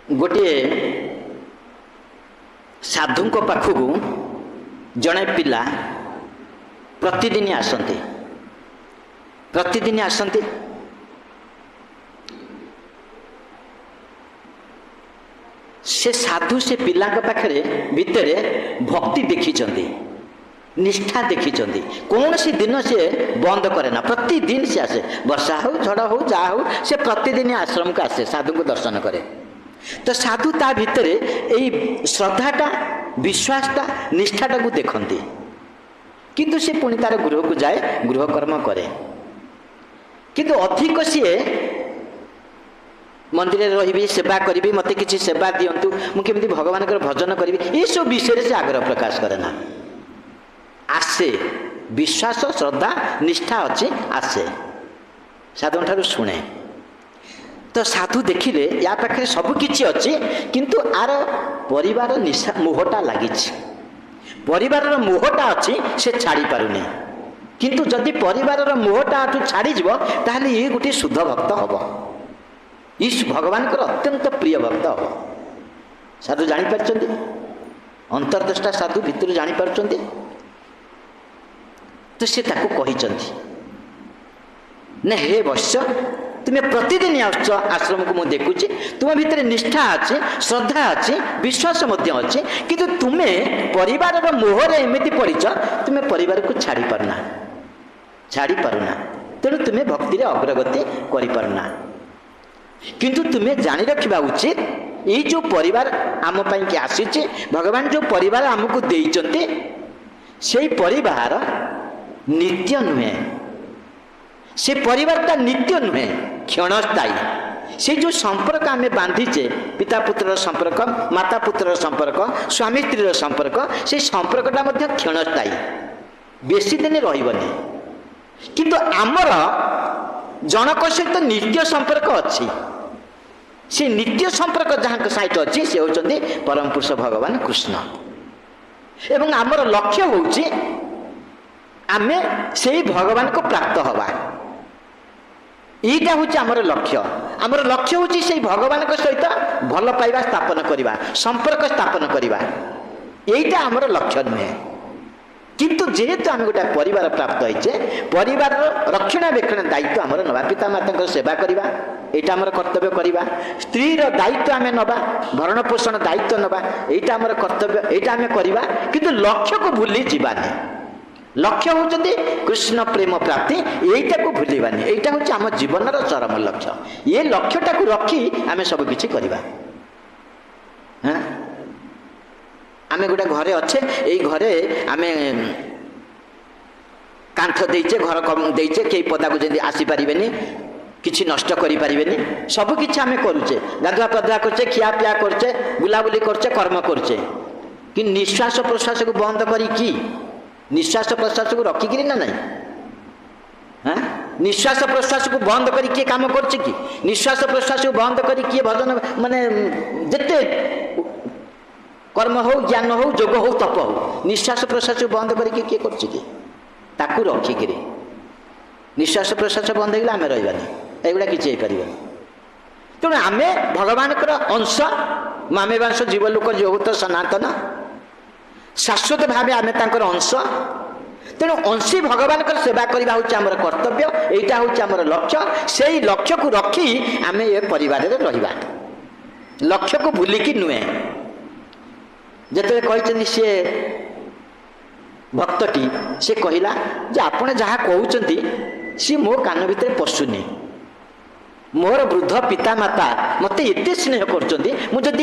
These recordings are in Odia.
गोटे साधु पाखक जड़े पिला प्रतिदिन आसती से साधु से पिला पाखरे भितर भक्ति देखी निष्ठा देखी कौन सी दिन से बंद करे ना प्रतिदिन से आसे वर्षा हो झड़ हो जहाँ हो से प्रतिदिन आश्रम को आसे साधु को दर्शन करे तो साधु ता भितर यही श्रद्धाटा विश्वासटा निष्ठाटा को देखती किंतु से पुणी तार गृह को जाए गृह कर्म करे किंतु अधिक सी मंदिर रही सेवा करी मत किसी सेवा दिंतु मुझे भगवान भजन करी ये सब विषय से आग्रह प्रकाश करे ना आसे विश्वास श्रद्धा निष्ठा अच्छी आसे साधु ठार शुणे तो साधु देखिले या पाखे सबकि अच्छी किंतु आर परिवार निशा मोहटा लगी परिवार मोहटा अच्छी से छाड़ी पारुनी किंतु जदि परिवार मोहटा छाड़ी ताहले ये गोटे शुद्ध भक्त हम ईश भगवान को अत्यंत प्रिय भक्त हम साधु जापर अंतर्दृष्टा साधु भितर जापर तो से कही हे वश्य तुम्हें प्रतिदिन आश्रम को मुझे देखुची तुम भितर निष्ठा अच्छी श्रद्धा अच्छी विश्वास अच्छी किंतु तुम्हें परिवार मोहर एमती पड़च तुम्हें परिवार को छाड़ी पारुना तेणु तुम्हें भक्ति अग्रगति करना किंतु तुम्हें जानी रखा उचित ये जो परिवार आम पाई आसी भगवान जो परिवार आमको देइचंते से परिवार नित्य नुहे से परिवारटा नित्य नुहे क्षणस्थायी से जो संपर्क आम बांधीचे पिता पुत्र संपर्क माता पुत्र संपर्क स्वामी स्त्री संपर्क से संपर्कटा मध्य क्षणस्थायी बेसी दिन रही किंतु आमर जनक सहित नित्य संपर्क अच्छी से नित्य संपर्क जहाँ सहित अच्छी से होचंदी परम पुरुष भगवान कृष्ण एवं आमर लक्ष्य होची आमे से भगवान को प्राप्त हवा यहाँ हूँ आमर लक्ष्य हूँ से भगवान सहित भल पाइबा स्थापन करवा संपर्क स्थापन करवा यहीटा आमर लक्ष्य नुहे किंतु जेहेतु आम गोटे परिवार प्राप्त होइचे परिवार रक्षणाबेक्षण दायित्व आमर नवा पिता माता सेवा करवा यहाँ आमर कर्तव्य करवा स्त्री दायित्व आम नवा भरण पोषण दायित्व नवा यहाँ आमर कर्तव्य यहाँ आम करवा किंतु लक्ष्य को भूली जीवानी लक्ष्य होचंदी कृष्ण प्रेम प्राप्ति यहीटा को भूलवानी यहाँ हूँ आम जीवन चरम लक्ष्य ये लक्ष्यटा को रखी आम सब किछि करवा हाँ आम गोटे घरे अच्छे यही घरे आम कांथ देचे घर देचे कई पदा को जमी आसीपारे किसी नष्ट करें सबकि आम करुचे गाधुआ पाधुआ करचे खिया पिया करचे बुलाबुली करचे कर्म करचे कि निश्वास प्रश्वास को बंद करी निश्वास प्रश्वास को रखिकी ना नहीं हाँ निश्वास प्रश्वास को बंद करी किए काम करছে कि निश्वास प्रश्वास को बंद करी किए भजन माने जिते कर्म हो ज्ञान हो जोग हो तप हो निश्वास प्रश्वास को बंद करके किए करছে कि ताकू रखिकी निश्वास प्रश्वास बंद होगा आम रही एगुड़ा किसी हो तेणु आम भगवान अंश मामे वंश जीवलोक जो तो सनातन शाश्वत भाव आम अंश तेणु अंशी भगवान सेवा करवा हूँ आमर कर्तव्य यहाँ हूँ आमर लक्ष्य से लक्ष्य को रखी आम ये परिवार रहा लक्ष्य को भूलिकी नुहे जिते कहते सी भक्तटी से कहला जे आपण जहाँ कहते सी मो कान भितर पशुनी मोर वृद्ध पिता माता मत एत स्नेह कर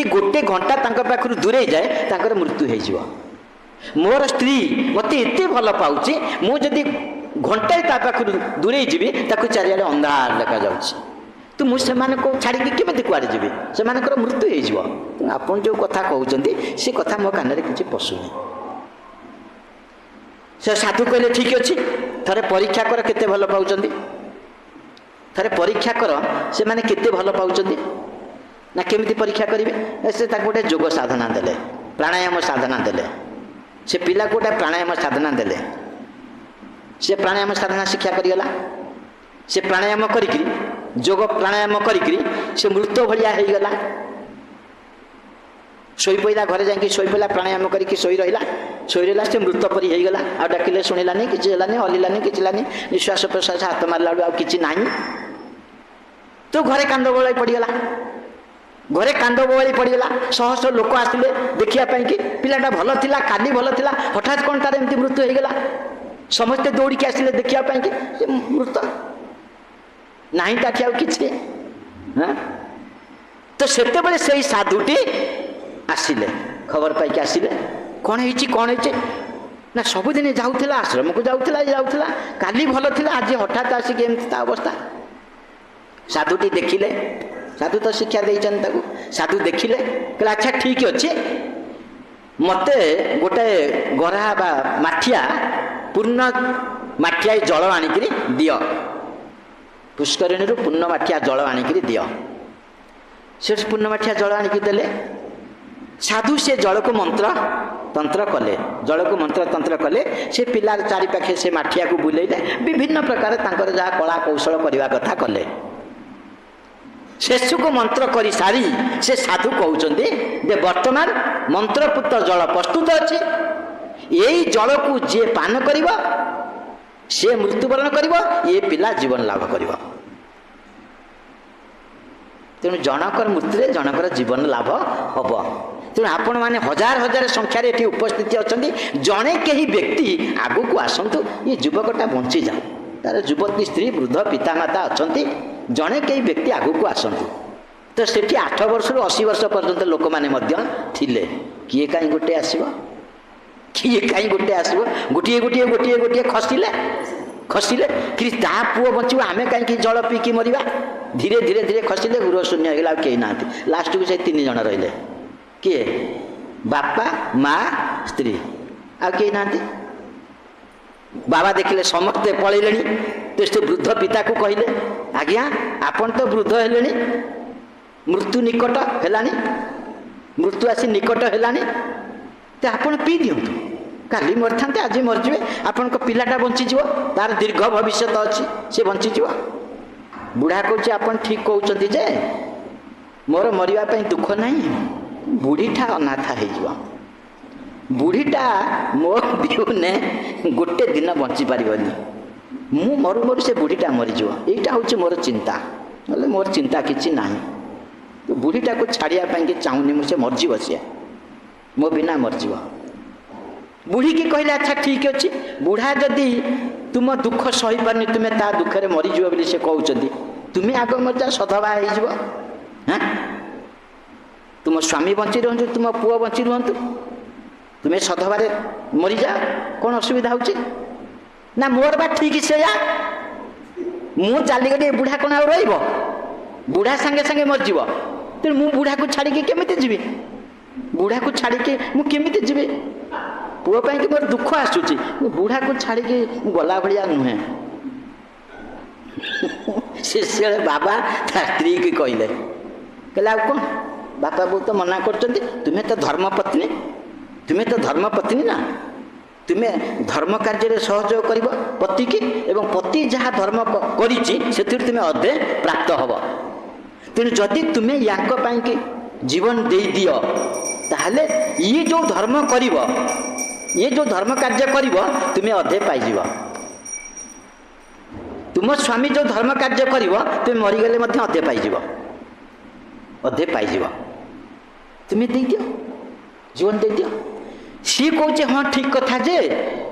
गोटे घंटा पाखु दूरे जाए तांकर मृत्यु हो मोर स्त्री मत एत भल पाऊँ मुझे घंटाए ता पाखु दूरे जी चारिआडे अंधार देखा जाऊँगी तो मुझे छाड़ी केमी कुआड़े जी से मृत्यु हो आपन जो कथा कहते से कथा मो कान किसी पशुनी से साधु कहले ठीक अच्छे थे परीक्षा कर केते भल पाउचंदी थे परीक्षा कर से माने केते भल पाउचंदी ना केमिति परीक्षा करेंगे से गोटे जोग साधना देले प्राणायाम साधना देले से पिला गोटे प्राणायाम साधना देले से प्राणायाम साधना शिक्षा करीगला से प्राणायाम करी जोग प्राणायाम करी से मृत भाया हो गला ଶୋଇ ପଇଲା, ଘରେ ଯାଇକି ଶୋଇ ପଇଲା, ପ୍ରାଣାୟାମ କରିକି ଶୋଇ ରହିଲା। ସେ ମୃତ ପରି ହେଇଗଲା। ଆଉ ଡାକିଲେ ଶୁଣିଲାନି, କିଛି ହେଲାନି, ହଲିଲାନି, କିଛି ହେଲାନି। ନିଶ୍ୱାସ ପ୍ରଶ୍ୱାସ ହାତ ମାରିଲା ବେଳୁ ଆଉ କିଛି ନାହିଁ। ତ ଘରେ କାନ୍ଦ ବୋବାଳି ପଡ଼ିଗଲା। ଶହ ଶହ ଲୋକ ଆସିଲେ ଦେଖିବା ପାଇଁ କି ପିଲାଟା ଭଲ ଥିଲା, କାଲି ଭଲ ଥିଲା, ହଠାତ୍ କ'ଣ ତାର ଏମିତି ମୃତ୍ୟୁ ହେଇଗଲା। ସମସ୍ତେ ଦୌଡ଼ିକି ଆସିଲେ ଦେଖିବା ପାଇଁ କି ମୃତ ନାହିଁ ତାଠି ଆଉ କିଛି। ତ ସେତେବେଳେ ସେଇ ସାଧୁଟି ଆସିଲେ, ଖବର ପାଇକି ଆସିଲେ। କ'ଣ ହେଇଛି ନା ସବୁଦିନ ଯାଉଥିଲା, ଆଶ୍ରମକୁ ଯାଉଥିଲା, କାଲି ଭଲ ଥିଲା, ଆଜି ହଠାତ୍ ଆସିକି ଏମିତି ତା ଅବସ୍ଥା। ସାଧୁଟି ଦେଖିଲେ, ସାଧୁ ତ ଶିକ୍ଷା ଦେଇଛନ୍ତି ତାକୁ। ସାଧୁ ଦେଖିଲେ, କହିଲେ ଆଚ୍ଛା ଠିକ ଅଛି, ମତେ ଗୋଟେ ଗରା ବା ମାଠିଆ, ପୂର୍ଣ୍ଣ ମାଠିଆ ଜଳ ଆଣିକିରି ଦିଅ। ପୁଷ୍କରିଣୀରୁ ପୂର୍ଣ୍ଣ ମାଠିଆ ଜଳ ଆଣିକିରି ଦିଅ। ସେ ପୂର୍ଣ୍ଣ ମାଠିଆ ଜଳ ଆଣିକି ଦେଲେ। ସାଧୁ ସେ ଜଳକୁ ମନ୍ତ୍ର ତନ୍ତ୍ର କଲେ। ସେ ପିଲାର ଚାରିପାଖେ ସେ ମାଠିଆକୁ ବୁଲେଇଲେ, ବିଭିନ୍ନ ପ୍ରକାର ତାଙ୍କର ଯାହା କଳା କୌଶଳ କରିବା କଥା କଲେ। ଶେଷକୁ ମନ୍ତ୍ର କରି ସାରି ସେ ସାଧୁ କହୁଛନ୍ତି ଯେ ବର୍ତ୍ତମାନ ମନ୍ତ୍ରପୁତ ଜଳ ପ୍ରସ୍ତୁତ ଅଛି। ଏଇ ଜଳକୁ ଯିଏ ପାନ କରିବ ସେ ମୃତ୍ୟୁବରଣ କରିବ, ଏ ପିଲା ଜୀବନ ଲାଭ କରିବ। ତେଣୁ ଜଣକର ମୃତ୍ୟୁରେ ଜଣକର ଜୀବନ ଲାଭ ହବ। ତେଣୁ ଆପଣମାନେ ହଜାର ହଜାର ସଂଖ୍ୟାରେ ଏଠି ଉପସ୍ଥିତ ଅଛନ୍ତି। ଜଣେ କେହି ବ୍ୟକ୍ତି ଆଗକୁ ଆସନ୍ତୁ, ଏ ଯୁବକଟା ବଞ୍ଚିଯାଉ। ତାର ଯୁବତୀ, ସ୍ତ୍ରୀ, ବୃଦ୍ଧ, ପିତାମାତା ଅଛନ୍ତି। ଜଣେ କେହି ବ୍ୟକ୍ତି ଆଗକୁ ଆସନ୍ତୁ। ତ ସେଠି 8 ବର୍ଷରୁ 80 ବର୍ଷ ପର୍ଯ୍ୟନ୍ତ ଲୋକମାନେ ମଧ୍ୟ ଥିଲେ। କିଏ କାହିଁ ଗୋଟେ ଆସିବ? ଗୋଟିଏ ଖସିଲେ କି ତା ପୁଅ ବଞ୍ଚିବ, ଆମେ କାହିଁକି ଜଳ ପିଇକି ମରିବା? ଧୀରେ ଧୀରେ ଖସିଲେ, ଗୃହ ଶୂନ୍ୟ ହେଇଗଲା, ଆଉ କେହି ନାହାନ୍ତି। ଲାଷ୍ଟକୁ ସେ 3 ଜଣ ରହିଲେ। କିଏ? ବାପା, ମା, ସ୍ତ୍ରୀ, ଆଉ କେହି ନାହାନ୍ତି। ବାବା ଦେଖିଲେ ସମସ୍ତେ ପଳେଇଲେଣି। ତ ସେ ବୃଦ୍ଧ ପିତାକୁ କହିଲେ, ଆଜ୍ଞା ଆପଣ ତ ବୃଦ୍ଧ ହେଲେଣି, ମୃତ୍ୟୁ ନିକଟ ହେଲାଣି, ମୃତ୍ୟୁ ଆସି ନିକଟ ହେଲାଣି, ତ ଆପଣ ପିଇ ଦିଅନ୍ତୁ। କାଲି ମରିଥାନ୍ତେ, ଆଜି ମରିଯିବେ, ଆପଣଙ୍କ ପିଲାଟା ବଞ୍ଚିଯିବ, ତାର ଦୀର୍ଘ ଭବିଷ୍ୟତ ଅଛି, ସେ ବଞ୍ଚିଯିବ। ବୁଢ଼ା କହୁଛି, ଆପଣ ଠିକ କହୁଛନ୍ତି ଯେ ମୋର ମରିବା ପାଇଁ ଦୁଃଖ ନାହିଁ, ବୁଢ଼ୀଟା ଅନାଥ ହେଇଯିବ। ବୁଢ଼ୀଟା ମୋ ବିହୁନେ ଗୋଟେ ଦିନ ବଞ୍ଚି ପାରିବନି। ମୁଁ ମରୁ ସେ ବୁଢ଼ୀଟା ମରିଯିବ, ଏଇଟା ହେଉଛି ମୋର ଚିନ୍ତା। ନହେଲେ ମୋର ଚିନ୍ତା କିଛି ନାହିଁ। ବୁଢ଼ୀଟାକୁ ଛାଡ଼ିବା ପାଇଁକି ଚାହୁଁନି ମୁଁ, ସେ ମରିଯିବ, ସିଏ ମୋ ବିନା ମରିଯିବ। ବୁଢ଼ୀକି କହିଲେ, ଆଚ୍ଛା ଠିକ ଅଛି, ବୁଢ଼ା ଯଦି ତୁମ ଦୁଃଖ ସହିପାରୁନି, ତୁମେ ତା ଦୁଃଖରେ ମରିଯିବ ବୋଲି ସେ କହୁଛନ୍ତି, ତୁମେ ଆଗ ମରିଯାଅ, ସଧବା ହେଇଯିବ। ତୁମ ସ୍ୱାମୀ ବଞ୍ଚି ରୁହନ୍ତୁ, ତୁମ ପୁଅ ବଞ୍ଚି ରୁହନ୍ତୁ, ତୁମେ ସଧବାରେ ମରିଯାଅ, କ'ଣ ଅସୁବିଧା ହେଉଛି? ନା ମୋର ବା ଠିକ ସେଇଆ, ମୁଁ ଚାଲିଗଲି, ବୁଢ଼ା କ'ଣ ଆଉ ରହିବ? ବୁଢ଼ା ସାଙ୍ଗେ ସାଙ୍ଗେ ମରିଯିବ। ତେଣୁ ମୁଁ ବୁଢ଼ାକୁ ଛାଡ଼ିକି କେମିତି ଯିବି? ବୁଢ଼ାକୁ ଛାଡ଼ିକି ମୁଁ କେମିତି ଯିବି? ପୁଅ ପାଇଁକି ମୋର ଦୁଃଖ ଆସୁଛି, ମୁଁ ବୁଢ଼ାକୁ ଛାଡ଼ିକି ଗଲା ଭଳିଆ ନୁହେଁ। ସେ ବାବା ତା ସ୍ତ୍ରୀକି କହିଲେ, ଆଉ କ'ଣ? ବାପା ବୋଉ ତ ମନା କରୁଛନ୍ତି, ତୁମେ ତ ଧର୍ମପତ୍ନୀ ନା, ତୁମେ ଧର୍ମ କାର୍ଯ୍ୟରେ ସହଯୋଗ କରିବ ପତିକି, ଏବଂ ପତି ଯାହା ଧର୍ମ କରିଛି ସେଥିରୁ ତୁମେ ଅଧେ ପ୍ରାପ୍ତ ହେବ। ତେଣୁ ଯଦି ତୁମେ ୟାଙ୍କ ପାଇଁକି ଜୀବନ ଦେଇଦିଅ, ତାହେଲେ ଇଏ ଯେଉଁ ଧର୍ମ କରିବ, ଇଏ ଯେଉଁ ଧର୍ମ କାର୍ଯ୍ୟ କରିବ, ତୁମେ ଅଧେ ପାଇଯିବ। ତୁମ ସ୍ୱାମୀ ଯେଉଁ ଧର୍ମ କାର୍ଯ୍ୟ କରିବ, ତୁମେ ମରିଗଲେ ମଧ୍ୟ ଅଧେ ପାଇଯିବ। ତୁମେ ଦେଇଦିଅ, ଜୀବନ ଦେଇଦିଅ। ସିଏ କହୁଛି, ହଁ ଠିକ କଥା, ଯେ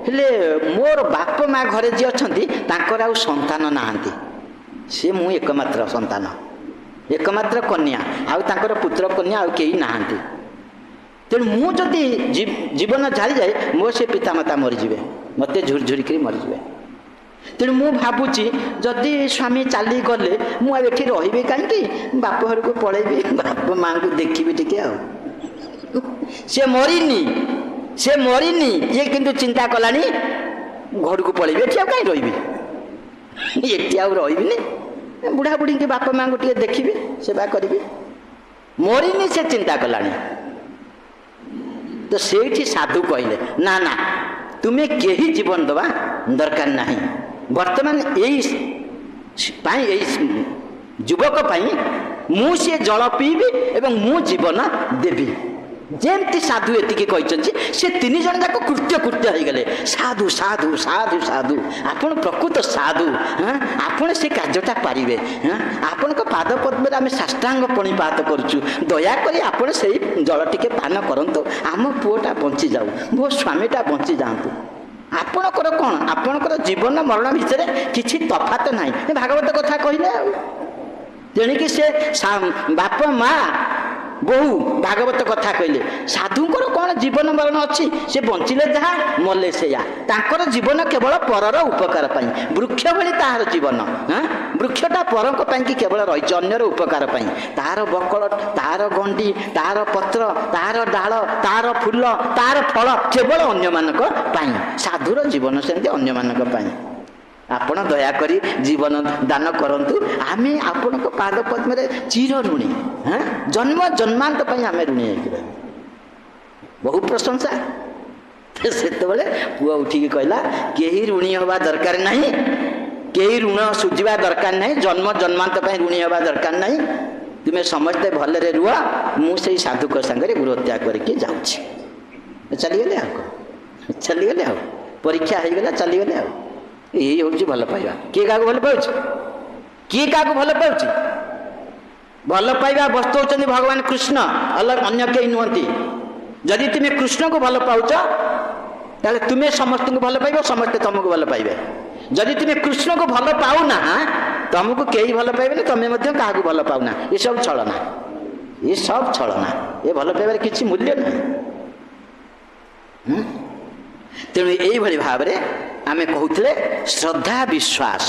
ହେଲେ ମୋର ବାପ ମା ଘରେ ଯିଏ ଅଛନ୍ତି ତାଙ୍କର ଆଉ ସନ୍ତାନ ନାହାନ୍ତି, ସିଏ ମୁଁ ଏକମାତ୍ର ସନ୍ତାନ, ଏକମାତ୍ର କନ୍ୟା, ଆଉ ତାଙ୍କର ପୁତ୍ର କନ୍ୟା ଆଉ କେହି ନାହାନ୍ତି। ତେଣୁ ମୁଁ ଯଦି ଜୀବନ ଜାଳିଯାଏ, ମୋ ସେ ପିତାମାତା ମରିଯିବେ, ମୋତେ ଝୁରିଝୁରିକିରି ମରିଯିବେ। ତେଣୁ ମୁଁ ଭାବୁଛି, ଯଦି ସ୍ୱାମୀ ଚାଲିଗଲେ ମୁଁ ଆଉ ଏଠି ରହିବି କାହିଁକି, ବାପ ଘରକୁ ପଳେଇବି, ବାପ ମାଙ୍କୁ ଦେଖିବି ଟିକେ। ଆଉ ସେ ମରିନି, ଇଏ କିନ୍ତୁ ଚିନ୍ତା କଲାଣି ଘରକୁ ପଳେଇବି, ଏଠି ଆଉ କାହିଁ ରହିବି, ଏଠି ଆଉ ରହିବିନି, ବୁଢ଼ା ବୁଢ଼ୀକି ବାପ ମାଙ୍କୁ ଟିକେ ଦେଖିବି, ସେବା କରିବି। ମରିନି, ସେ ଚିନ୍ତା କଲାଣି। ତ ସେଇଠି ସାଧୁ କହିଲେ, ନା ନା, ତୁମେ କେହି ଜୀବନ ଦେବା ଦରକାର ନାହିଁ। ବର୍ତ୍ତମାନ ଏଇ ଯୁବକ ପାଇଁ ମୁଁ ସେ ଜଳ ପିଇବି ଏବଂ ମୁଁ ଜୀବନ ଦେବି। ଯେମିତି ସାଧୁ ଏତିକି କହିଛନ୍ତି ସେ 3 ଜଣ ଯାକ କୃତ୍ୟ ହେଇଗଲେ। ସାଧୁ ସାଧୁ ସାଧୁ ସାଧୁ, ଆପଣ ପ୍ରକୃତ ସାଧୁ, ଆପଣ ସେ କାର୍ଯ୍ୟଟା ପାରିବେ। ଆପଣଙ୍କ ପାଦ ପଦ୍ମରେ ଆମେ ସାଷ୍ଟାଙ୍ଗ ପ୍ରଣିପାତ କରୁଛୁ, ଦୟାକରି ଆପଣ ସେଇ ଜଳ ଟିକେ ପାନ କରନ୍ତୁ, ଆମ ପୁଅଟା ବଞ୍ଚିଯାଉ, ମୋ ସ୍ୱାମୀଟା ବଞ୍ଚି ଯାଆନ୍ତୁ। ଆପଣଙ୍କର କ'ଣ, ଆପଣଙ୍କର ଜୀବନ ମରଣ ଭିତରେ କିଛି ତଫାତ ନାହିଁ। ଭାଗବତ କଥା କହିଲେ ଆଉ। ତେଣିକି ସେ ବାପ ମା ବୋହୁ ଭାଗବତ କଥା କହିଲେ। ସାଧୁଙ୍କର କ'ଣ ଜୀବନ ମରଣ ଅଛି? ସେ ବଞ୍ଚିଲେ ଯାହା, ମଲେ ସେଇଆ। ତାଙ୍କର ଜୀବନ କେବଳ ପରର ଉପକାର ପାଇଁ। ବୃକ୍ଷ ଭଳି ତାହାର ଜୀବନ। ବୃକ୍ଷଟା ପରଙ୍କ ପାଇଁ କି କେବଳ ରହିଛି, ଅନ୍ୟର ଉପକାର ପାଇଁ। ତାହାର ବକଳ, ତାହାର ଗଣ୍ଡି, ତାହାର ପତ୍ର, ତାହାର ଡାଳ, ତାହାର ଫୁଲ, ତାହାର ଫଳ କେବଳ ଅନ୍ୟମାନଙ୍କ ପାଇଁ। ସାଧୁର ଜୀବନ ସେମିତି ଅନ୍ୟମାନଙ୍କ ପାଇଁ। ଆପଣ ଦୟାକରି ଜୀବନ ଦାନ କରନ୍ତୁ, ଆମେ ଆପଣଙ୍କ ପାଦ ପଦ୍ମରେ ଚିର ଋଣୀ, ଜନ୍ମ ଜନ୍ମାନ୍ତ ପାଇଁ ଆମେ ଋଣୀ ହେଇକି ରହିବୁ। ବହୁ ପ୍ରଶଂସା। ସେତେବେଳେ ପୁଅ ଉଠିକି କହିଲା, କେହି ଋଣୀ ହେବା ଦରକାର ନାହିଁ, କେହି ଋଣ ସୁଝିବା ଦରକାର ନାହିଁ, ଜନ୍ମ ଜନ୍ମାନ୍ତ ପାଇଁ ଋଣୀ ହେବା ଦରକାର ନାହିଁ। ତୁମେ ସମସ୍ତେ ଭଲରେ ରୁହ, ମୁଁ ସେଇ ସାଧୁଙ୍କ ସାଙ୍ଗରେ ଗୃହତ୍ୟାଗ କରିକି ଯାଉଛି। ଚାଲିଗଲେ ଆଉ କ'ଣ, ଚାଲିଗଲେ ଆଉ, ପରୀକ୍ଷା ହେଇଗଲା, ଚାଲିଗଲେ ଆଉ। ଏଇ ହେଉଛି ଭଲ ପାଇବା। କିଏ କାହାକୁ ଭଲ ପାଉଛି? କିଏ କାହାକୁ ଭଲ ପାଉଛି? ଭଲ ପାଇବା ବସ୍ତୁ ହେଉଛନ୍ତି ଭଗବାନ କୃଷ୍ଣ, ଅନ୍ୟ କେହି ନୁହନ୍ତି। ଯଦି ତୁମେ କୃଷ୍ଣକୁ ଭଲ ପାଉଛ ତାହେଲେ ତୁମେ ସମସ୍ତଙ୍କୁ ଭଲ ପାଇବ, ସମସ୍ତେ ତମକୁ ଭଲ ପାଇବେ। ଯଦି ତୁମେ କୃଷ୍ଣକୁ ଭଲ ପାଉନା, ତମକୁ କେହି ଭଲ ପାଇବେନି, ତମେ ମଧ୍ୟ କାହାକୁ ଭଲ ପାଉନା। ଏସବୁ ଛଳନା, ଏସବୁ ଛଳନା। ଏ ଭଲ ପାଇବାରେ କିଛି ମୂଲ୍ୟ ନାହିଁ। ତେଣୁ ଏଇଭଳି ଭାବରେ ଆମେ କହୁଥିଲେ ଶ୍ରଦ୍ଧା ବିଶ୍ୱାସ।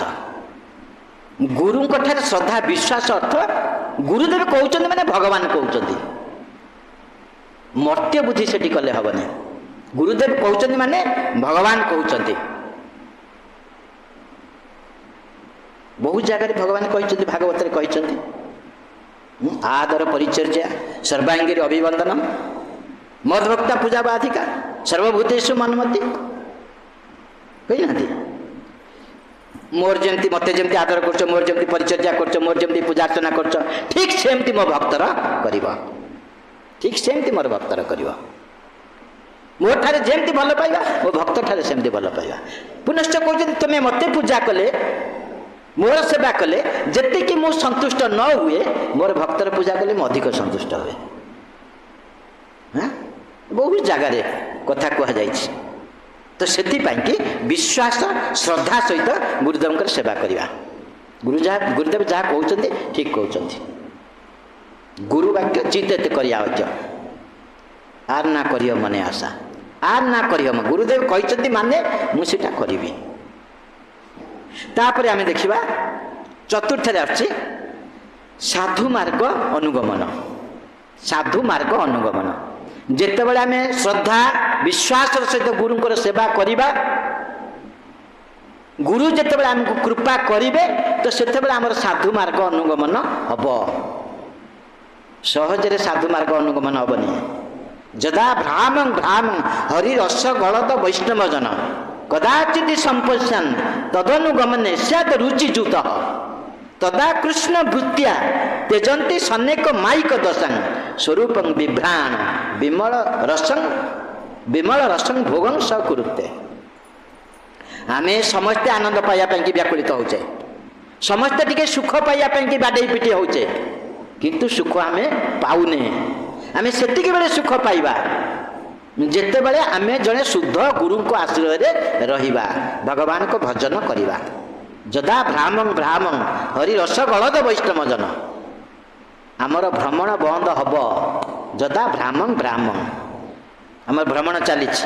ଗୁରୁଙ୍କ ଠାରେ ଶ୍ରଦ୍ଧା ବିଶ୍ୱାସ ଅର୍ଥ ଗୁରୁଦେବ କହୁଛନ୍ତି ମାନେ ଭଗବାନ କହୁଛନ୍ତି। ମର୍ତ୍ତ୍ୟ ବୁଦ୍ଧି ସେଠି କଲେ ହବନି। ଗୁରୁଦେବ କହୁଛନ୍ତି ମାନେ ଭଗବାନ କହୁଛନ୍ତି। ବହୁ ଜାଗାରେ ଭଗବାନ କହିଛନ୍ତି, ଭାଗବତରେ କହିଛନ୍ତି, ଆଦର ପରିଚର୍ଯ୍ୟା ସର୍ବାଙ୍ଗୀର ଅଭିବନ୍ଦନମ୍ ମଦ୍ଭକ୍ତା ପୂଜା ବାଧିକା ସର୍ବଭୂତେଷୁ ମନ୍ମତି। କହିନାହାନ୍ତି? ମୋର ଯେମିତି, ମତେ ଯେମିତି ଆଦର କରୁଛ, ମୋର ଯେମିତି ପରିଚର୍ଯ୍ୟା କରୁଛ, ମୋର ଯେମିତି ପୂଜାର୍ଚ୍ଚନା କରୁଛ, ଠିକ୍ ସେମିତି ମୋ ଭକ୍ତର କରିବ। ଠିକ୍ ସେମିତି ମୋର ଭକ୍ତର କରିବ। ମୋ ଠାରେ ଯେମିତି ଭଲ ପାଇବା, ମୋ ଭକ୍ତ ଠାରେ ସେମିତି ଭଲ ପାଇବା। ପୁନଶ୍ଚ କହୁଛନ୍ତି, ତୁମେ ମୋତେ ପୂଜା କଲେ, ମୋର ସେବା କଲେ, ଯେତିକି ମୁଁ ସନ୍ତୁଷ୍ଟ ନ ହୁଏ, ମୋର ଭକ୍ତର ପୂଜା କଲେ ମୁଁ ଅଧିକ ସନ୍ତୁଷ୍ଟ ହୁଏ। ବହୁତ ଜାଗାରେ କଥା କୁହାଯାଇଛି। ତ ସେଥିପାଇଁ କି ବିଶ୍ୱାସ ଶ୍ରଦ୍ଧା ସହିତ ଗୁରୁଦେବଙ୍କର ସେବା କରିବା। ଗୁରୁଦେବ ଯାହା କହୁଛନ୍ତି ଠିକ୍ କହୁଛନ୍ତି। ଗୁରୁ ବାକ୍ୟ ଚିତେତେ କରିବା ଅଜ, ଆର୍ ନା କରିବ ମନେ ଆଶା, ଆର୍ ନା କରିବ। ଗୁରୁଦେବ କହିଛନ୍ତି ମାନେ ମୁଁ ସେଟା କରିବି। ତାପରେ ଆମେ ଦେଖିବା ଚତୁର୍ଥରେ ଆସୁଛି ସାଧୁ ମାର୍ଗ ଅନୁଗମନ। ସାଧୁ ମାର୍ଗ ଅନୁଗମନ। ଯେତେବେଳେ ଆମେ ଶ୍ରଦ୍ଧା ବିଶ୍ୱାସର ସହିତ ଗୁରୁଙ୍କର ସେବା କରିବା, ଗୁରୁ ଯେତେବେଳେ ଆମକୁ କୃପା କରିବେ, ତ ସେତେବେଳେ ଆମର ସାଧୁ ମାର୍ଗ ଅନୁଗମନ ହବ। ସହଜରେ ସାଧୁ ମାର୍ଗ ଅନୁଗମନ ହବନି। ଯଦା ଭ୍ରାମଂ ଭ୍ରାମଂ ହରି ରସ ଗଳଦ ବୈଷ୍ଣବ ଜନ କଦାଚିତ ସମ୍ପଶ୍ୟନ୍ ତଦନୁଗମନେ ସ୍ୟାତ୍ ରୁଚିଯୁତ ତଦା କୃଷ୍ଣ ଭୃତ୍ୟା ତେଜନ୍ତି ସନେକ ମାଇକ ଦଶଂ ସ୍ୱରୂପଂ ବିଭ୍ରାଣ ବିମଳ ରସଂ ଭୋଗଂ ସ କୁରୁତେ। ଆମେ ସମସ୍ତେ ଆନନ୍ଦ ପାଇବା ପାଇଁ ବ୍ୟାକୁଳିତ ହଉଛେ, ସମସ୍ତେ ଟିକେ ସୁଖ ପାଇବା ପାଇଁ ବାଡେଇ ପିଟି ହଉଛେ, କିନ୍ତୁ ସୁଖ ଆମେ ପାଉନେ। ଆମେ ସେତିକି ବେଳେ ସୁଖ ପାଇବା ଯେତେବେଳେ ଆମେ ଜଣେ ଶୁଦ୍ଧ ଗୁରୁଙ୍କ ଆଶ୍ରୟରେ ରହିବା, ଭଗବାନଙ୍କ ଭଜନ କରିବା। ଯଦା ଭ୍ରାମଂ ଭ୍ରାମଂ ହରି ରସ ଗଳଦ ବୈଷ୍ଣବ ଜନ। ଆମର ଭ୍ରମଣ ବନ୍ଦ ହବ ଯଦା ଭ୍ରାମଂ ଭ୍ରାମଂ। ଆମର ଭ୍ରମଣ ଚାଲିଛି,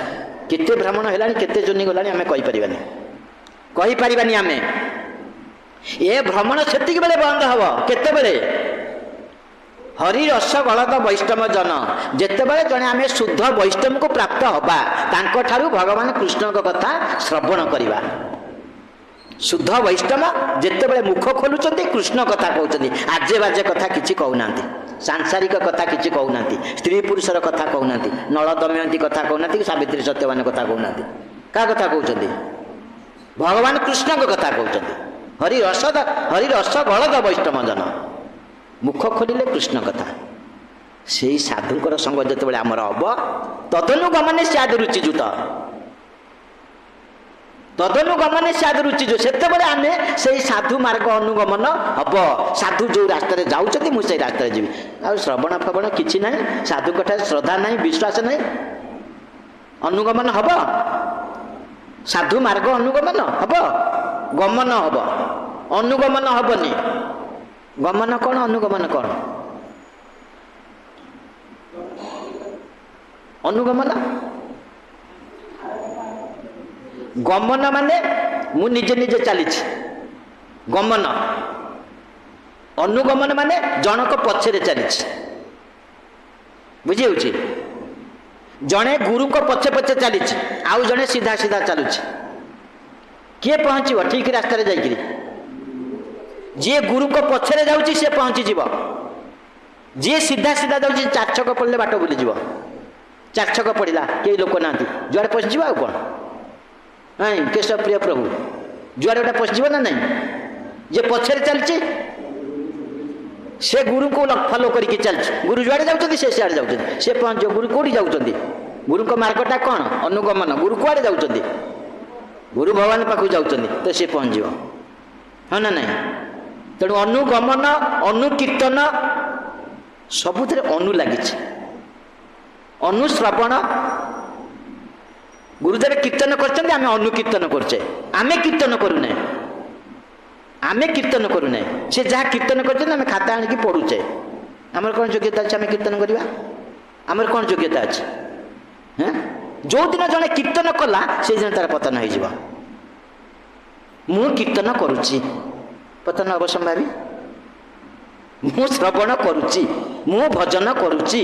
କେତେ ଭ୍ରମଣ ହେଲାଣି, କେତେ ଜନି ଗଲାଣି ଆମେ କହିପାରିବାନି। ଆମେ ଏ ଭ୍ରମଣ ସେତିକି ବେଳେ ବନ୍ଦ ହବ। କେତେବେଳେ? ହରି ରସ ଗଳଦ ବୈଷ୍ଣବ ଜନ। ଯେତେବେଳେ ଜଣେ ଆମେ ଶୁଦ୍ଧ ବୈଷ୍ଣବକୁ ପ୍ରାପ୍ତ ହବା, ତାଙ୍କଠାରୁ ଭଗବାନ କୃଷ୍ଣଙ୍କ କଥା ଶ୍ରବଣ କରିବା। ଶୁଦ୍ଧ ବୈଷ୍ଣବ ଯେତେବେଳେ ମୁଖ ଖୋଲୁଛନ୍ତି, କୃଷ୍ଣ କଥା କହୁଛନ୍ତି, ଆଜେ ବାଜେ କଥା କିଛି କହୁନାହାନ୍ତି, ସାଂସାରିକ କଥା କିଛି କହୁନାହାନ୍ତି, ସ୍ତ୍ରୀ ପୁରୁଷର କଥା କହୁନାହାନ୍ତି, ନଳ ଦମୟନ୍ତୀ କଥା କହୁନାହାନ୍ତି, କି ସାବିତ୍ରୀ ସତ୍ୟବାନ କଥା କହୁନାହାନ୍ତି। କାହା କଥା କହୁଛନ୍ତି? ଭଗବାନ କୃଷ୍ଣଙ୍କ କଥା କହୁଛନ୍ତି। ହରି ରସ ଗଳଦ ବୈଷ୍ଣବ ଜନ। ମୁଖ ଖୋଲିଲେ କୃଷ୍ଣ କଥା। ସେଇ ସାଧୁଙ୍କର ସଙ୍ଗ ଯେତେବେଳେ ଆମର ହବ, ତଦନୁଗମନେ ସ୍ୟାଦ୍ ରୁଚିଯୁତ, ତଦନୁଗମନେ ସ୍ୟାଦ୍ ରୁଚିଯୁତ, ସେତେବେଳେ ଆମେ ସେଇ ସାଧୁ ମାର୍ଗ ଅନୁଗମନ ହବ। ସାଧୁ ଯୋଉ ରାସ୍ତାରେ ଯାଉଛନ୍ତି ମୁଁ ସେଇ ରାସ୍ତାରେ ଯିବି। ଆଉ ଶ୍ରବଣ ଫବଣ କିଛି ନାହିଁ, ସାଧୁଙ୍କ ଠାରେ ଶ୍ରଦ୍ଧା ନାହିଁ, ବିଶ୍ୱାସ ନାହିଁ, ଅନୁଗମନ ହବ? ସାଧୁ ମାର୍ଗ ଅନୁଗମନ ହବ? ଗମନ ହବ, ଅନୁଗମନ ହବନି। ଗମନ କଣ, ଅନୁଗମନ କଣ? ଅନୁଗମନ, ଗମନ ମାନେ ମୁଁ ନିଜେ ନିଜେ ଚାଲିଛି, ଗମନ। ଅନୁଗମନ ମାନେ ଜଣକ ପଛରେ ଚାଲିଛି। ବୁଝି ହେଉଛି? ଜଣେ ଗୁରୁଙ୍କ ପଛେ ପଛେ ଚାଲିଛି, ଆଉ ଜଣେ ସିଧା ସିଧା ଚାଲୁଛି। କିଏ ପହଞ୍ଚିବ ଠିକ ରାସ୍ତାରେ ଯାଇକିରି? ଯିଏ ଗୁରୁଙ୍କ ପଛରେ ଯାଉଛି ସିଏ ପହଞ୍ଚିଯିବ। ଯିଏ ସିଧା ସିଧା ଯାଉଛି, ଚାରି ଛକ ପଡ଼ିଲେ ବାଟ ବୁଲିଯିବ। ଚାରି ଛକ ପଡ଼ିଲା, କେହି ଲୋକ ନାହାନ୍ତି, ଯୁଆଡ଼େ ପଶିଯିବ। ଆଉ କ'ଣ? ନାଇଁ, କେଶବ ପ୍ରିୟ ପ୍ରଭୁ, ଯୁଆଡ଼େ ଗୋଟେ ପଶିଯିବ ନା ନାଇଁ? ଯିଏ ପଛରେ ଚାଲିଛି ସେ ଗୁରୁଙ୍କୁ ଫଲୋ କରିକି ଚାଲିଛି। ଗୁରୁ ଯୁଆଡ଼େ ଯାଉଛନ୍ତି ସେ ସିଆଡ଼େ ଯାଉଛନ୍ତି, ସେ ପହଞ୍ଚିବ। ଗୁରୁ କୋଉଠି ଯାଉଛନ୍ତି? ଗୁରୁଙ୍କ ମାର୍ଗଟା କ'ଣ? ଅନୁଗମନ। ଗୁରୁ କୁଆଡ଼େ ଯାଉଛନ୍ତି? ଗୁରୁ ଭଗବାନ ପାଖକୁ ଯାଉଛନ୍ତି, ତ ସେ ପହଞ୍ଚିବ। ହଁ ନା ନାଇଁ? ତେଣୁ ଅନୁଗମନ, ଅନୁକୀର୍ତ୍ତନ ସବୁଥିରେ ଅନୁ ଲାଗିଛି। ଅନୁଶ୍ରବଣ, ଗୁରୁଦେବ କୀର୍ତ୍ତନ କରିଛନ୍ତି, ଆମେ ଅନୁକୀର୍ତ୍ତନ କରୁଛେ। ଆମେ କୀର୍ତ୍ତନ କରୁନେ, ଆମେ କୀର୍ତ୍ତନ କରୁନେ। ସେ ଯାହା କୀର୍ତ୍ତନ କରିଛନ୍ତି ଆମେ ଖାତା ଆଣିକି ପଢୁଛେ। ଆମର କ'ଣ ଯୋଗ୍ୟତା ଅଛି ଆମେ କୀର୍ତ୍ତନ କରିବା? ଆମର କ'ଣ ଯୋଗ୍ୟତା ଅଛି? ଯୋଉଦିନ ଜଣେ କୀର୍ତ୍ତନ କଲା ସେଇଦିନ ତାର ପତନ ହେଇଯିବ। ମୁଁ କୀର୍ତ୍ତନ କରୁଛି, ପତନ ଅବସମ୍ଭାବୀ। ମୁଁ ଶ୍ରବଣ କରୁଛି, ମୁଁ ଭଜନ କରୁଛି,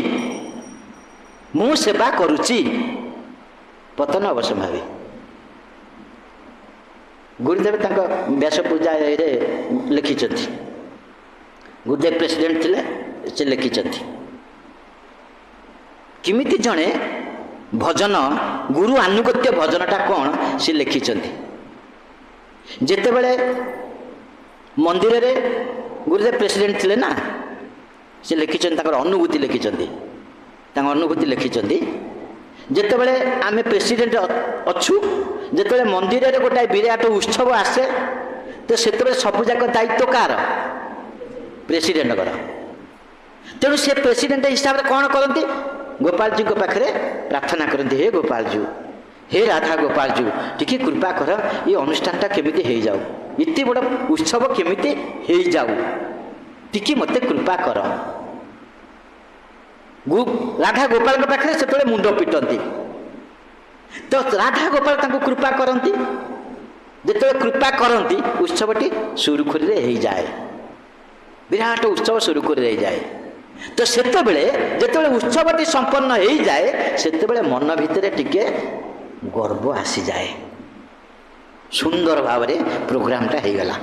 ମୁଁ ସେବା କରୁଛି, ପତନ ଅବସମ୍ଭାବୀ। ଗୁରୁଦେବ ତାଙ୍କ ବ୍ୟାସ ପୂଜାରେ ଲେଖିଛନ୍ତି, ଗୁରୁଦେବ ପ୍ରେସିଡେଣ୍ଟ ଥିଲେ, ସେ ଲେଖିଛନ୍ତି କେମିତି ଜଣେ ଭଜନ, ଗୁରୁ ଆନୁଗତ୍ୟ ଭଜନଟା କ'ଣ ସେ ଲେଖିଛନ୍ତି। ଯେତେବେଳେ ମନ୍ଦିରରେ ଗୁରୁଦେବ ପ୍ରେସିଡେଣ୍ଟ ଥିଲେ ନା, ସେ ଲେଖିଛନ୍ତି, ତାଙ୍କର ଅନୁଭୂତି ଲେଖିଛନ୍ତି। ତାଙ୍କ ଅନୁଭୂତି ଲେଖିଛନ୍ତି, ଯେତେବେଳେ ଆମେ ପ୍ରେସିଡେଣ୍ଟ ଅଛୁ, ଯେତେବେଳେ ମନ୍ଦିରରେ ଗୋଟାଏ ବିରାଟ ଉତ୍ସବ ଆସେ, ତ ସେତେବେଳେ ସବୁଯାକ ଦାୟିତ୍ୱ କାହାର? ପ୍ରେସିଡେଣ୍ଟଙ୍କର। ତେଣୁ ସେ ପ୍ରେସିଡେଣ୍ଟ ହିସାବରେ କ'ଣ କରନ୍ତି? ଗୋପାଳଜୀଙ୍କ ପାଖରେ ପ୍ରାର୍ଥନା କରନ୍ତି, ହେ ଗୋପାଳଜୀ, ହେ ରାଧା ଗୋପାଳଜୀ, ଟିକେ କୃପା କର, ଏ ଅନୁଷ୍ଠାନଟା କେମିତି ହେଇଯାଉ, ଏତେ ବଡ଼ ଉତ୍ସବ କେମିତି ହେଇଯାଉ, ଟିକେ ମୋତେ କୃପା କର। ରାଧା ଗୋପାଳଙ୍କ ପାଖରେ ସେତେବେଳେ ମୁଣ୍ଡ ପିଟନ୍ତି, ତ ରାଧା ଗୋପାଳ ତାଙ୍କୁ କୃପା କରନ୍ତି। ଯେତେବେଳେ କୃପା କରନ୍ତି ଉତ୍ସବଟି ସୁରୁଖୁରୁରେ ହେଇଯାଏ, ବିରାଟ ଉତ୍ସବ ସୁରୁଖୁରୁରେ ହେଇଯାଏ। ତ ସେତେବେଳେ ଯେତେବେଳେ ଉତ୍ସବଟି ସମ୍ପନ୍ନ ହେଇଯାଏ, ସେତେବେଳେ ମନ ଭିତରେ ଟିକେ ଗର୍ବ ଆସିଯାଏ। ସୁନ୍ଦର ଭାବରେ ପ୍ରୋଗ୍ରାମଟା ହେଇଗଲା,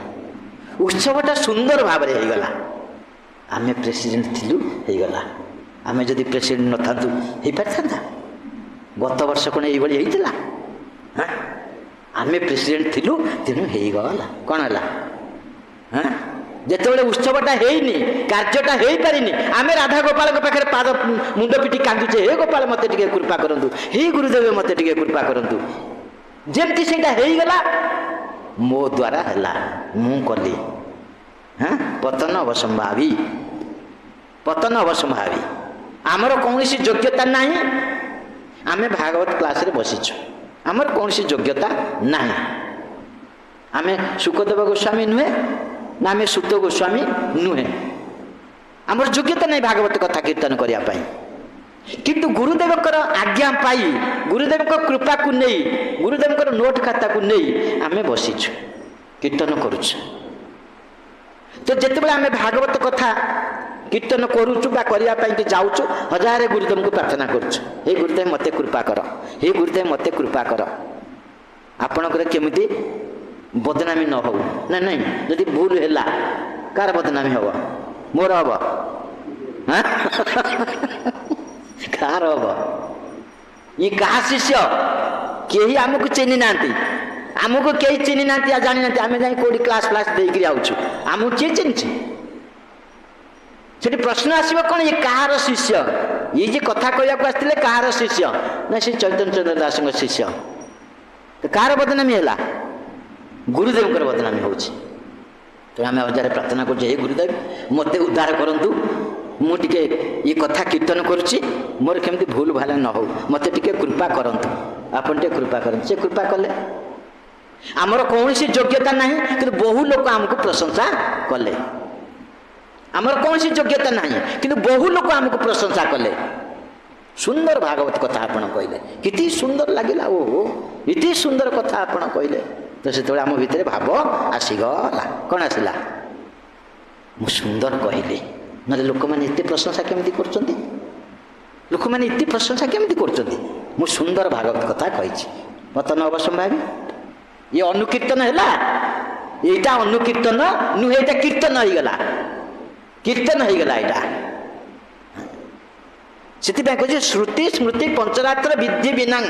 ଉତ୍ସବଟା ସୁନ୍ଦର ଭାବରେ ହେଇଗଲା। ଆମେ ପ୍ରେସିଡେଣ୍ଟ ଥିଲୁ, ହେଇଗଲା। ଆମେ ଯଦି ପ୍ରେସିଡେଣ୍ଟ ନଥାନ୍ତୁ ହେଇପାରିଥାନ୍ତା? ଗତ ବର୍ଷ କ'ଣ ଏଇଭଳି ହେଇଥିଲା? ଆମେ ପ୍ରେସିଡେଣ୍ଟ ଥିଲୁ, ତେଣୁ ହେଇଗଲା। କ'ଣ ହେଲା? ଯେତେବେଳେ ଉତ୍ସବଟା ହେଇନି, କାର୍ଯ୍ୟଟା ହେଇପାରିନି, ଆମେ ରାଧା ଗୋପାଳଙ୍କ ପାଖରେ ପାଦ ମୁଣ୍ଡ ପିଟି କାନ୍ଦୁଛେ, ହେ ଗୋପାଳ ମୋତେ ଟିକେ କୃପା କରନ୍ତୁ, ହେ ଗୁରୁଦେବ ମୋତେ ଟିକେ କୃପା କରନ୍ତୁ। ଯେମିତି ସେଇଟା ହେଇଗଲା, ମୋ ଦ୍ୱାରା ହେଲା, ମୁଁ କଲି। ପତନ ଅବସମ୍ଭାବୀ, ପତନ ଅବସମ୍ଭାବୀ। ଆମର କୌଣସି ଯୋଗ୍ୟତା ନାହିଁ। ଆମେ ଭାଗବତ କ୍ଲାସରେ ବସିଛୁ, ଆମର କୌଣସି ଯୋଗ୍ୟତା ନାହିଁ। ଆମେ ସୁଖଦେବ ଗୋସ୍ୱାମୀ ନୁହେଁ, ନା ଆମେ ସୁତ ଗୋସ୍ୱାମୀ ନୁହେଁ। ଆମର ଯୋଗ୍ୟତା ନାହିଁ ଭାଗବତ କଥା କୀର୍ତ୍ତନ କରିବା ପାଇଁ। କିନ୍ତୁ ଗୁରୁଦେବଙ୍କର ଆଜ୍ଞା ପାଇ, ଗୁରୁଦେବଙ୍କ କୃପାକୁ ନେଇ, ଗୁରୁଦେବଙ୍କର ନୋଟ ଖାତାକୁ ନେଇ ଆମେ ବସିଛୁ, କୀର୍ତ୍ତନ କରୁଛୁ। ତ ଯେତେବେଳେ ଆମେ ଭାଗବତ କଥା କୀର୍ତ୍ତନ କରୁଛୁ ବା କରିବା ପାଇଁ ଯାଉଛୁ, ହଜାରେ ଗୁରୁଦେବଙ୍କୁ ପ୍ରାର୍ଥନା କରୁଛୁ, ହେ ଗୁରୁଦେବ ମୋତେ କୃପା କର, ହେ ଗୁରୁଦେବ ମୋତେ କୃପା କର, ଆପଣଙ୍କର କେମିତି ବଦନାମୀ ନ ହଉ। ନା ନାଇଁ, ଯଦି ଭୁଲ ହେଲା କାହାର ବଦନାମୀ ହବ? ମୋର ହବ? କାହାର ହବ? ଇ କାହା ଶିଷ୍ୟ? କେହି ଆମକୁ ଚିହ୍ନି ନାହାନ୍ତି, ଆମକୁ କେହି ଚିହ୍ନି ନାହାନ୍ତି, ଆଉ ଜାଣିନାହାନ୍ତି। ଆମେ ଯାଇ କୋଉଠି କ୍ଲାସ ଫ୍ଲାସ ଦେଇକିରି ଆଉଛୁ, ଆମକୁ କିଏ ଚିହ୍ନିଛି? ସେଠି ପ୍ରଶ୍ନ ଆସିବ କ'ଣ, ଇଏ କାହାର ଶିଷ୍ୟ? ଇଏ ଯେ କଥା କହିବାକୁ ଆସିଥିଲେ କାହାର ଶିଷ୍ୟ? ନା ସେ ଚୈତନ୍ୟ ଚନ୍ଦ୍ର ଦାସଙ୍କ ଶିଷ୍ୟ। କାହାର ବଦନାମୀ ହେଲା? ଗୁରୁଦେବଙ୍କର ବଦନାମୀ ହେଉଛି। ତେଣୁ ଆମେ ହଜାରେ ପ୍ରାର୍ଥନା କରୁଛୁ, ହେ ଗୁରୁଦେବ ମୋତେ ଉଦ୍ଧାର କରନ୍ତୁ, ମୁଁ ଟିକେ ଏ କଥା କୀର୍ତ୍ତନ କରୁଛି, ମୋର କେମିତି ଭୁଲ ଭାଲ ନ ହଉ, ମୋତେ ଟିକେ କୃପା କରନ୍ତୁ, ଆପଣ ଟିକେ କୃପା କରନ୍ତୁ। ସେ କୃପା କଲେ। ଆମର କୌଣସି ଯୋଗ୍ୟତା ନାହିଁ, କିନ୍ତୁ ବହୁ ଲୋକ ଆମକୁ ପ୍ରଶଂସା କଲେ। ଆମର କୌଣସି ଯୋଗ୍ୟତା ନାହିଁ, କିନ୍ତୁ ବହୁ ଲୋକ ଆମକୁ ପ୍ରଶଂସା କଲେ। ସୁନ୍ଦର ଭାଗବତ କଥା ଆପଣ କହିଲେ, କେତେ ସୁନ୍ଦର ଲାଗିଲା, ଓହୋ ଏତେ ସୁନ୍ଦର କଥା ଆପଣ କହିଲେ। ତ ସେତେବେଳେ ଆମ ଭିତରେ ଭାବ ଆସିଗଲା। କ'ଣ ଆସିଲା? ମୁଁ ସୁନ୍ଦର କହିଲି, ନହେଲେ ଲୋକମାନେ ଏତେ ପ୍ରଶଂସା କେମିତି କରୁଛନ୍ତି? ଲୋକମାନେ ଏତେ ପ୍ରଶଂସା କେମିତି କରୁଛନ୍ତି? ମୁଁ ସୁନ୍ଦର ଭାଗବତ କଥା କହିଛି, ପତନ ଅବସମ୍ଭାବୀ। ଇଏ ଅନୁକୀର୍ତ୍ତନ ହେଲା, ଏଇଟା ଅନୁକୀର୍ତ୍ତନ ନୁହେଁ, ଏଇଟା କୀର୍ତ୍ତନ ହେଇଗଲା, କୀର୍ତ୍ତନ ହେଇଗଲା ଏଇଟା। ସେଥିପାଇଁ କହୁଛି ଶ୍ରୁତି ସ୍ମୃତି ପଞ୍ଚରାତ୍ର ବିଧି ବିନାଂ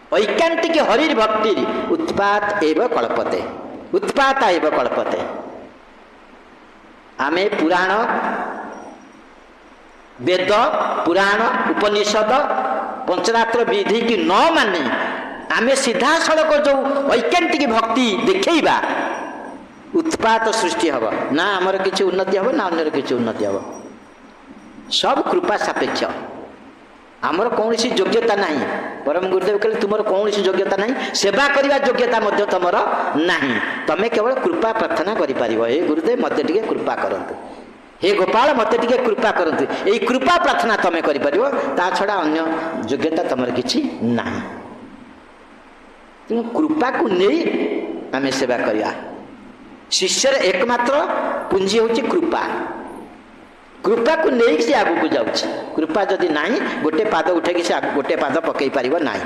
ଐକାନ୍ତିକ ହରିର୍ ଭକ୍ତି ଉତ୍ପାତ ଏବ କଳ୍ପତେ, ଉତ୍ପାତ ଏବ କଳ୍ପତେ। ଆମେ ପୁରାଣ, ବେଦ, ପୁରାଣ, ଉପନିଷଦ, ପଞ୍ଚରାତ୍ର ବିଧି କି ନ ମାନି ଆମେ ସିଧାସଳଖ ଯେଉଁ ଐକାନ୍ତିକ ଭକ୍ତି ଦେଖେଇବା, ଉତ୍ପାତ ସୃଷ୍ଟି ହେବ। ନା ଆମର କିଛି ଉନ୍ନତି ହେବ, ନା ଅନ୍ୟର କିଛି ଉନ୍ନତି ହେବ। ସବୁ କୃପା ସାପେକ୍ଷ। ଆମର କୌଣସି ଯୋଗ୍ୟତା ନାହିଁ। ପରମ ଗୁରୁଦେବ କହିଲେ ତୁମର କୌଣସି ଯୋଗ୍ୟତା ନାହିଁ, ସେବା କରିବା ଯୋଗ୍ୟତା ମଧ୍ୟ ତୁମର ନାହିଁ। ତମେ କେବଳ କୃପା ପ୍ରାର୍ଥନା କରିପାରିବ, ହେ ଗୁରୁଦେବ ମୋତେ ଟିକେ କୃପା କରନ୍ତୁ, ହେ ଗୋପାଳ ମୋତେ ଟିକେ କୃପା କରନ୍ତୁ। ଏଇ କୃପା ପ୍ରାର୍ଥନା ତମେ କରିପାରିବ, ତା ଛଡ଼ା ଅନ୍ୟ ଯୋଗ୍ୟତା ତମର କିଛି ନାହିଁ। ତେଣୁ କୃପାକୁ ନେଇ ଆମେ ସେବା କରିବା। ଶିଷ୍ୟର ଏକମାତ୍ର ପୁଞ୍ଜି ହେଉଛି କୃପା। କୃପାକୁ ନେଇକି ସେ ଆଗକୁ ଯାଉଛି। କୃପା ଯଦି ନାହିଁ, ଗୋଟେ ପାଦ ଉଠେଇକି ସେ ଗୋଟେ ପାଦ ପକେଇ ପାରିବ ନାହିଁ।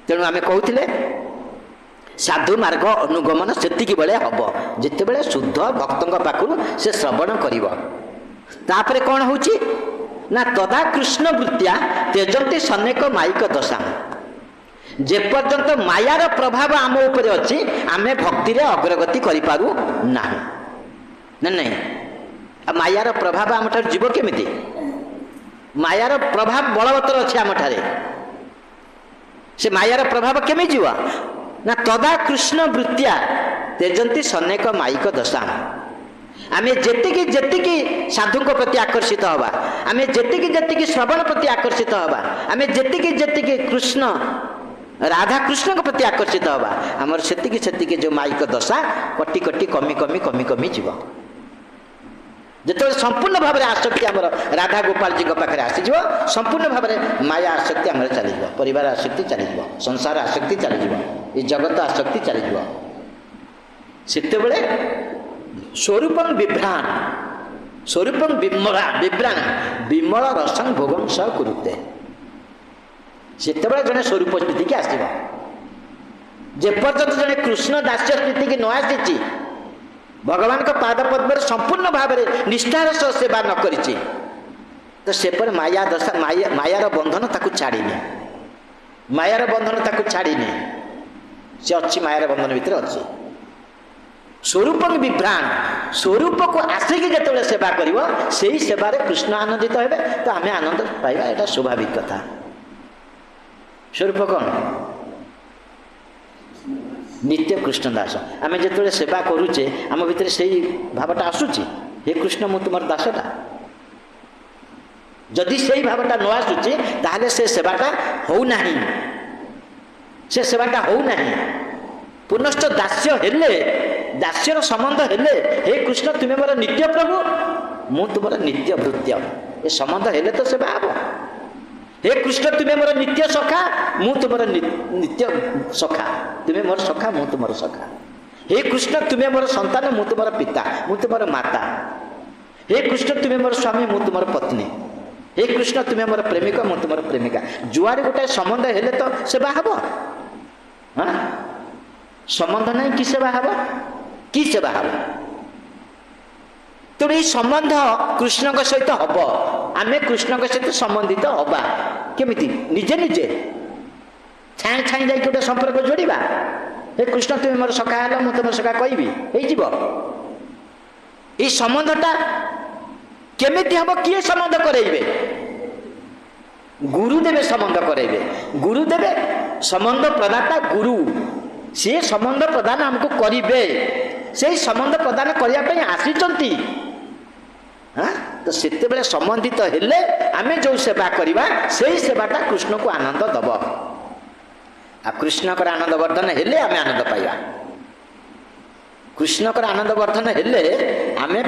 ତେଣୁ ଆମେ କହୁଥିଲେ ସାଧୁ ମାର୍ଗ ଅନୁଗମନ ସେତିକି ବେଳେ ହବ ଯେତେବେଳେ ଶୁଦ୍ଧ ଭକ୍ତଙ୍କ ପାଖରୁ ସେ ଶ୍ରବଣ କରିବ। ତାପରେ କ'ଣ ହେଉଛି ନା ତଦା କୃଷ୍ଣ ବୃତ୍ତିଆ ତେଜନ୍ତି ସନେକ ମାଇକ ଦଶା। ଯେପର୍ଯ୍ୟନ୍ତ ମାୟାର ପ୍ରଭାବ ଆମ ଉପରେ ଅଛି, ଆମେ ଭକ୍ତିରେ ଅଗ୍ରଗତି କରିପାରୁ ନାହିଁ। ନା ନାହିଁ? ଆଉ ମାୟାର ପ୍ରଭାବ ଆମଠାରୁ ଯିବ କେମିତି? ମାୟାର ପ୍ରଭାବ ବଳବତ୍ତର ଅଛି ଆମଠାରେ। ସେ ମାୟାର ପ୍ରଭାବ କେମିତି ଯିବ? ନା ତଦା କୃଷ୍ଣ ବୃତ୍ତିଆ ତେଜନ୍ତି ସନେକ ମାଇକ ଦଶା। ଆମେ ଯେତିକି ଯେତିକି ସାଧୁଙ୍କ ପ୍ରତି ଆକର୍ଷିତ ହେବା, ଆମେ ଯେତିକି ଯେତିକି ଶ୍ରବଣ ପ୍ରତି ଆକର୍ଷିତ ହେବା, ଆମେ ଯେତିକି ଯେତିକି କୃଷ୍ଣ ରାଧାକୃଷ୍ଣଙ୍କ ପ୍ରତି ଆକର୍ଷିତ ହେବା, ଆମର ସେତିକି ସେତିକି ଯେଉଁ ମାଇକ ଦଶା କଟି କଟି କମି କମି କମି କମି ଯିବ। ଯେତେବେଳେ ସମ୍ପୂର୍ଣ୍ଣ ଭାବରେ ଆସକ୍ତି ଆମର ରାଧା ଗୋପାଳଜୀଙ୍କ ପାଖରେ ଆସିଯିବ, ସମ୍ପୂର୍ଣ୍ଣ ଭାବରେ ମାୟା ଆସକ୍ତି ଆମର ଚାଲିଯିବ, ପରିବାର ଆସକ୍ତି ଚାଲିଯିବ, ସଂସାର ଆସକ୍ତି ଚାଲିଯିବ, ଏ ଜଗତ ଆସକ୍ତି ଚାଲିଯିବ। ସେତେବେଳେ ସ୍ୱରୂପଂ ବିଭ୍ରାଣ, ସ୍ୱରୂପଂ ବିଭ୍ରାଣ ବିମଳ ରସଂ ଭୋଗଂ ସହ କୁରୁତେ। ସେତେବେଳେ ଜଣେ ସ୍ୱରୂପ ସ୍ଥିତିକି ଆସିବ। ଯେପର୍ଯ୍ୟନ୍ତ ଜଣେ କୃଷ୍ଣ ଦାସ୍ୟ ସ୍ଥିତିକି ନ ଆସିଛି, ଭଗବାନଙ୍କ ପାଦ ପଦ୍ମରେ ସମ୍ପୂର୍ଣ୍ଣ ଭାବରେ ନିଷ୍ଠାର ସହ ସେବା ନ କରିଛି, ତ ସେପରି ମାୟା ଦଶା ମାୟାର ବନ୍ଧନ ତାକୁ ଛାଡ଼ିନି, ମାୟାର ବନ୍ଧନ ତାକୁ ଛାଡ଼ିନି, ସେ ଅଛି ମାୟାର ବନ୍ଧନ ଭିତରେ ଅଛି। ସ୍ୱରୂପଂ ବିଭ୍ରାଣ, ସ୍ୱରୂପକୁ ଆସିକି ଯେତେବେଳେ ସେବା କରିବ, ସେଇ ସେବାରେ କୃଷ୍ଣ ଆନନ୍ଦିତ ହେବେ, ତ ଆମେ ଆନନ୍ଦ ପାଇବା, ଏଇଟା ସ୍ୱାଭାବିକ କଥା। ସ୍ୱରୂପ କ'ଣ? ନିତ୍ୟ କୃଷ୍ଣ ଦାସ। ଆମେ ଯେତେବେଳେ ସେବା କରୁଛେ, ଆମ ଭିତରେ ସେଇ ଭାବଟା ଆସୁଛି, ହେ କୃଷ୍ଣ ମୁଁ ତୁମର ଦାସଟା। ଯଦି ସେଇ ଭାବଟା ନ ଆସୁଛି, ତାହେଲେ ସେ ସେବାଟା ହଉନାହିଁ, ସେ ସେବାଟା ହଉନାହିଁ। ପୁନଶ୍ଚ ଦାସ୍ୟ ହେଲେ, ଦାସ୍ୟର ସମ୍ବନ୍ଧ ହେଲେ, ହେ କୃଷ୍ଣ ତୁମେ ମୋର ନିତ୍ୟ ପ୍ରଭୁ, ମୁଁ ତୁମର ନିତ୍ୟ ଭୃତ୍ୟ, ଏ ସମ୍ବନ୍ଧ ହେଲେ ତ ସେବା ହବ। ହେ କୃଷ୍ଣ ତୁମେ ମୋର ନିତ୍ୟ ସଖା, ମୁଁ ତୁମର ନିତ୍ୟ ସଖା, ତୁମେ ମୋର ସଖା, ମୁଁ ତୁମର ସଖା। ହେ କୃଷ୍ଣ ତୁମେ ମୋର ସନ୍ତାନ, ମୁଁ ତୁମର ପିତା, ମୁଁ ତୁମର ମାତା। ହେ କୃଷ୍ଣ ତୁମେ ମୋର ସ୍ୱାମୀ, ମୁଁ ତୁମର ପତ୍ନୀ। ହେ କୃଷ୍ଣ ତୁମେ ମୋର ପ୍ରେମିକ, ମୁଁ ତୁମର ପ୍ରେମିକା। ଯୁଆଡ଼େ ଗୋଟାଏ ସମ୍ବନ୍ଧ ହେଲେ ତ ସେବା ହବ। ସମ୍ବନ୍ଧ ନାହିଁ କି ସେବା ହବ? କି ସେବା ହବ? ତେଣୁ ଏଇ ସମ୍ବନ୍ଧ କୃଷ୍ଣଙ୍କ ସହିତ ହବ। ଆମେ କୃଷ୍ଣଙ୍କ ସହିତ ସମ୍ବନ୍ଧିତ ହବା କେମିତି? ନିଜେ ନିଜେ ଛାଇଁ ଛାଇଁ ଯାଇକି ଗୋଟେ ସମ୍ପର୍କ ଯୋଡ଼ିବା। ହେ କୃଷ୍ଣ ତୁମେ ମୋର ସଖା ହେଲ, ମୁଁ ତୁମର ସଖା କହିବି, ହେଇଯିବ? এই সম্বন্ধটা কেমিতি হব? কিଏ সম্বন্ধ করেইবে? গুরুদেবে সম্বন্ধ করেইবে। গুরুদেবে সম্বন্ধ প্রদাতা গুরু, সে সম্বন্ধ প্রদান আমাকে করিবে। সেই সম্বন্ধ প্রদান করিয়া ପାଇଁ আসিଛନ୍ତି। হ্যাঁ, তো সেତେବେଳେ সম্বন্ধিত ହେଲେ ଆମେ ଯେଉଁ ସେବା କରିବା ସେଇ ସେବାଟା କୃଷ୍ଣକୁ ଆନନ୍ଦ ଦବ। ଆଉ କୃଷ୍ଣଙ୍କର ଆନନ୍ଦ ବର୍ଦ୍ଧନ ହେଲେ ଆମେ ଆନନ୍ଦ ପାଇବା। କୃଷ୍ଣଙ୍କର ଆନନ୍ଦ ବର୍ଦ୍ଧନ ହେଲେ ଆମେ